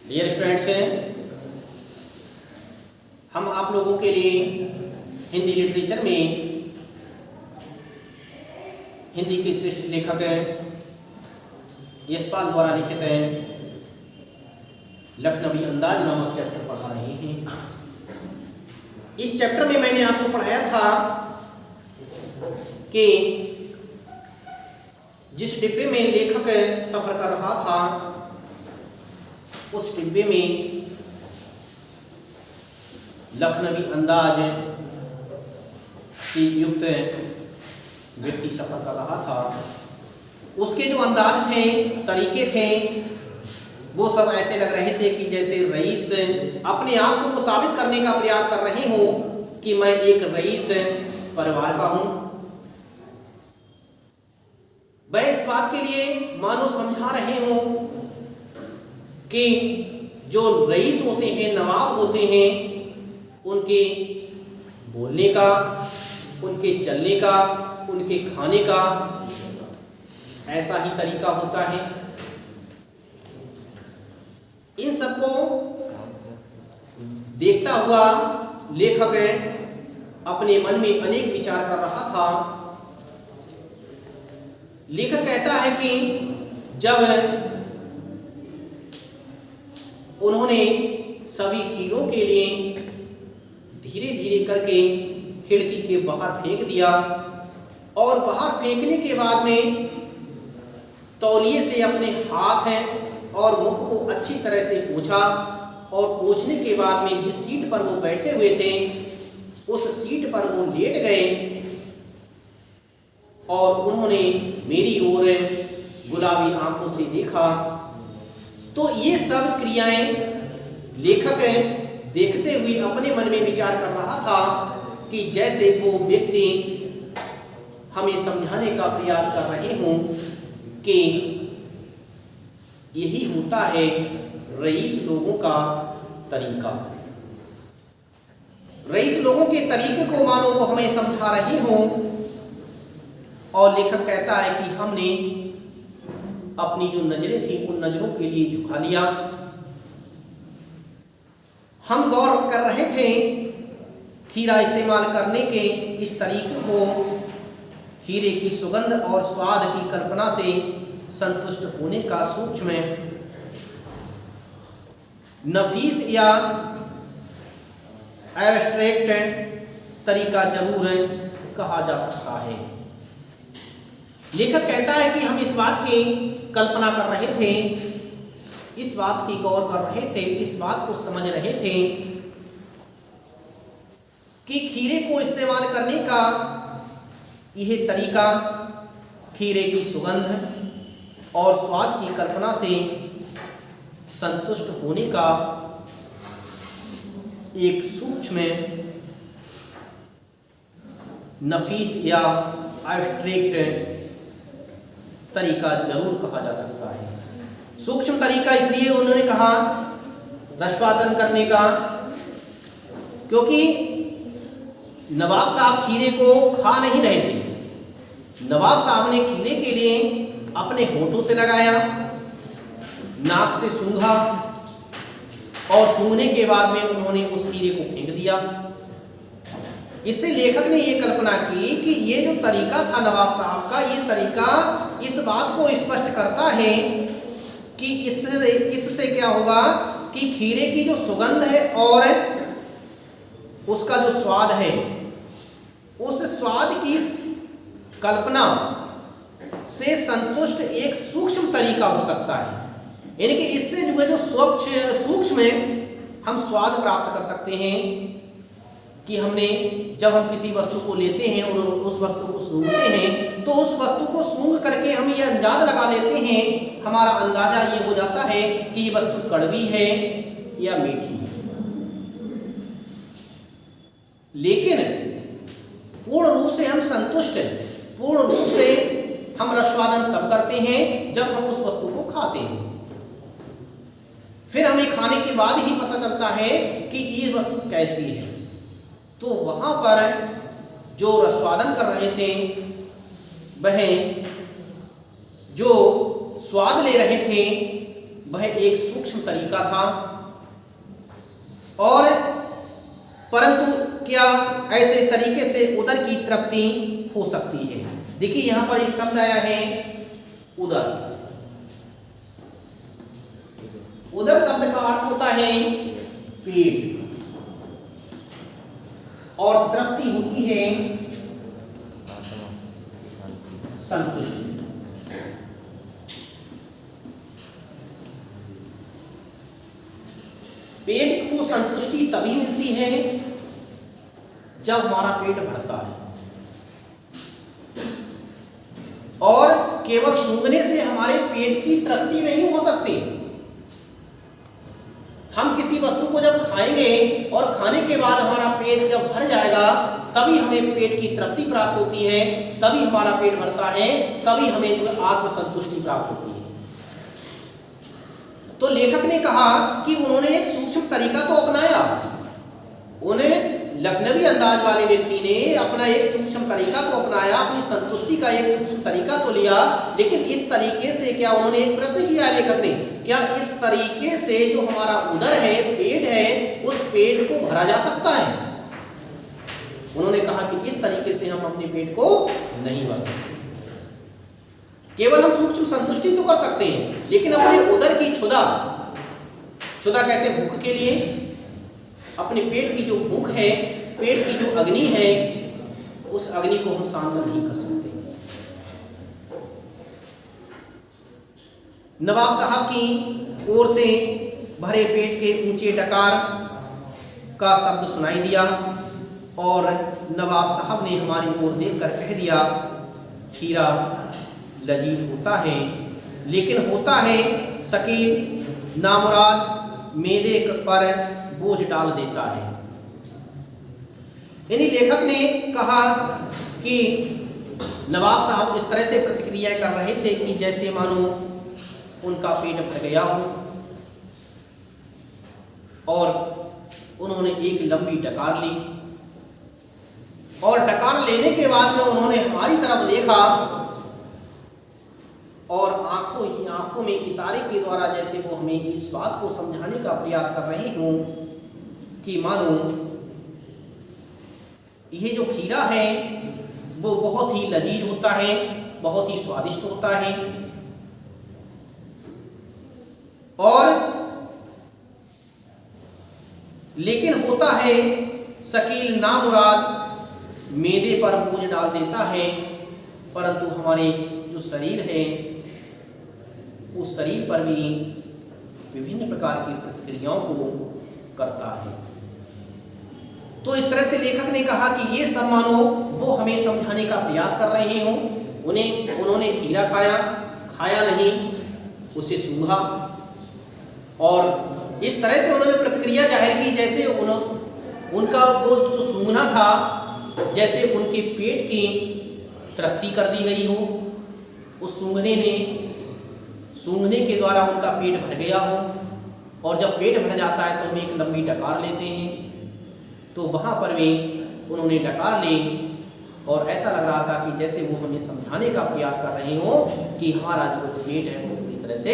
Dear students, हम आप लोगों के लिए हिंदी लिटरेचर में हिंदी के श्रेष्ठ लेखक यशपाल द्वारा लिखित लखनवी अंदाज नामक चैप्टर पढ़ा रहे हैं। इस चैप्टर में मैंने आपको पढ़ाया था कि जिस डिब्बे में लेखक सफर कर रहा था उस डिब्बे में लखनवी अंदाज से युक्त व्यक्ति सफर कर रहा था। उसके जो अंदाज थे, तरीके थे, वो सब ऐसे लग रहे थे कि जैसे रईस अपने आप को वो साबित करने का प्रयास कर रहे हो कि मैं एक रईस परिवार का हूं। वह इस बात के लिए मानो समझा रहे हो कि जो रईस होते हैं, नवाब होते हैं, उनके बोलने का, उनके चलने का, उनके खाने का ऐसा ही तरीका होता है। इन सबको देखता हुआ लेखक अपने मन में अनेक विचार कर रहा था। लेखक कहता है कि जब उन्होंने सभी खीरों के लिए धीरे धीरे करके खिड़की के बाहर फेंक दिया और बाहर फेंकने के बाद में तौलिए से अपने हाथ और मुख को अच्छी तरह से पोंछा और पोंछने के बाद में जिस सीट पर वो बैठे हुए थे उस सीट पर वो लेट गए और उन्होंने मेरी ओर गुलाबी आंखों से देखा। तो ये सब क्रियाएं लेखक देखते हुए अपने मन में विचार कर रहा था कि जैसे वो व्यक्ति हमें समझाने का प्रयास कर रहे हों कि यही होता है रईस लोगों का तरीका। रईस लोगों के तरीके को मानो वो हमें समझा रहे हों। और लेखक कहता है कि हमने अपनी जो नजरें थी उन नजरों के लिए झुका लिया। हम गौर कर रहे थे खीरा इस्तेमाल करने के इस तरीके को, खीरे की सुगंध और स्वाद की कल्पना से संतुष्ट होने का सूक्ष्म नफीस या एब्स्ट्रैक्ट तरीका जरूर कहा जा सकता है। लेखक कहता है कि हम इस बात की कल्पना कर रहे थे, इस बात की गौर कर रहे थे, इस बात को समझ रहे थे कि खीरे को इस्तेमाल करने का यह तरीका खीरे की सुगंध और स्वाद की कल्पना से संतुष्ट होने का एक सूक्ष्म नफीस या एब्स्ट्रैक्ट तरीका जरूर कहा जा सकता है। सूक्ष्म तरीका इसलिए उन्होंने कहा रसवादन करने का, क्योंकि नवाब साहब खीरे को खा नहीं रहे थे। नवाब साहब ने खीरे के लिए अपने होठों से लगाया, नाक से सूंघा और सूंघने के बाद में उन्होंने उस खीरे को फेंक दिया। इससे लेखक ने यह कल्पना की कि ये जो तरीका था नवाब साहब का, ये तरीका इस बात को स्पष्ट करता है कि इससे क्या होगा कि खीरे की जो सुगंध है और उसका जो स्वाद है, उस स्वाद की कल्पना से संतुष्ट एक सूक्ष्म तरीका हो सकता है। यानी कि इससे जो है जो सूक्ष्म हम स्वाद प्राप्त कर सकते हैं कि हमने जब हम किसी वस्तु को लेते हैं और उस वस्तु को सूंघते हैं तो उस वस्तु को सूंघ करके हम ये अंदाजा लगा लेते हैं, हमारा अंदाजा ये हो जाता है कि ये वस्तु कड़वी है या मीठी। लेकिन पूर्ण रूप से हम संतुष्ट हैं, पूर्ण रूप से हम रसवादन तब करते हैं जब हम उस वस्तु को खाते हैं। फिर हमें खाने के बाद ही पता चलता है कि ये वस्तु कैसी है। तो वहां पर जो रसवादन कर रहे थे वह जो स्वाद ले रहे थे वह एक सूक्ष्म तरीका था। और परंतु क्या ऐसे तरीके से उदर की तृप्ति हो सकती है? देखिए यहां पर एक शब्द आया है उदर। उदर शब्द का अर्थ होता है पेट और तृप्ति होती है संतुष्टि। पेट को संतुष्टि तभी मिलती है जब हमारा पेट भरता है, और केवल सूंघने से हमारे पेट की तृप्ति नहीं हो सकती। हम किसी वस्तु को जब खाएंगे और खाने के बाद हमारा पेट जब भर जाएगा तभी हमें पेट की तृप्ति प्राप्त होती है, तभी हमारा पेट भरता है, तभी हमें जो आत्मसंतुष्टि प्राप्त होती है। तो लेखक ने कहा कि उन्होंने एक सूक्ष्म तरीका तो अपनाया। उन्हें लखनवी अंदाज वाले व्यक्ति ने अपना एक सूक्ष्म तरीका तो अपनाया, अपनी संतुष्टि का एक सूक्ष्म तरीका तो लिया, लेकिन इस तरीके से क्या, उन्होंने एक प्रश्न किया लेखक ने, क्या इस तरीके से जो हमारा उदर है, पेट है, उस पेट को भरा जा सकता है? उन्होंने कहा कि इस तरीके से हम अपने पेट को नहीं भर सकते। केवल हम सूक्ष्म संतुष्टि तो कर सकते हैं, लेकिन अपने उदर की क्षुधा कहते हैं भूख के लिए, अपने पेट की जो भूख है, पेट की जो अग्नि है, उस अग्नि को हम शांत नहीं कर सकते। नवाब साहब की ओर से भरे पेट के ऊंचे डकार का शब्द सुनाई दिया और नवाब साहब ने हमारी ओर देखकर कह दिया, खीरा लजीज होता है, लेकिन होता है शकील, नामुराद मेदे पर बोझ डाल देता है। इन्हीं लेखक ने कहा कि नवाब साहब इस तरह से प्रतिक्रिया कर रहे थे कि जैसे मानो उनका पेट भर गया हो, और उन्होंने एक लंबी डकार ली और डकार लेने के बाद में उन्होंने हमारी तरफ देखा और आंखों में इशारे के द्वारा जैसे वो हमें इस बात को समझाने का प्रयास कर रहे हों कि मानो ये जो खीरा है वो बहुत ही लजीज होता है, बहुत ही स्वादिष्ट होता है, और लेकिन होता है शकील, नामुराद मेदे पर बोझ डाल देता है, परंतु हमारे जो शरीर है उस शरीर पर भी विभिन्न प्रकार की प्रतिक्रियाओं को करता है। तो इस तरह से लेखक ने कहा कि ये सब मानो वो हमें समझाने का प्रयास कर रहे हों। उन्होंने खीरा खाया नहीं, उसे सूंघा और इस तरह से उन्होंने प्रतिक्रिया जाहिर की जैसे उनका वो जो सूंघना था जैसे उनके पेट की तृप्ति कर दी गई हो, उस सूंघने के द्वारा उनका पेट भर गया हो, और जब पेट भर जाता है तो हम एक लंबी डकार लेते हैं, तो वहाँ पर भी उन्होंने डकार ली और ऐसा लग रहा था कि जैसे वो हमें समझाने का प्रयास कर रहे हो कि हमारा जो पेट है वो पूरी तरह से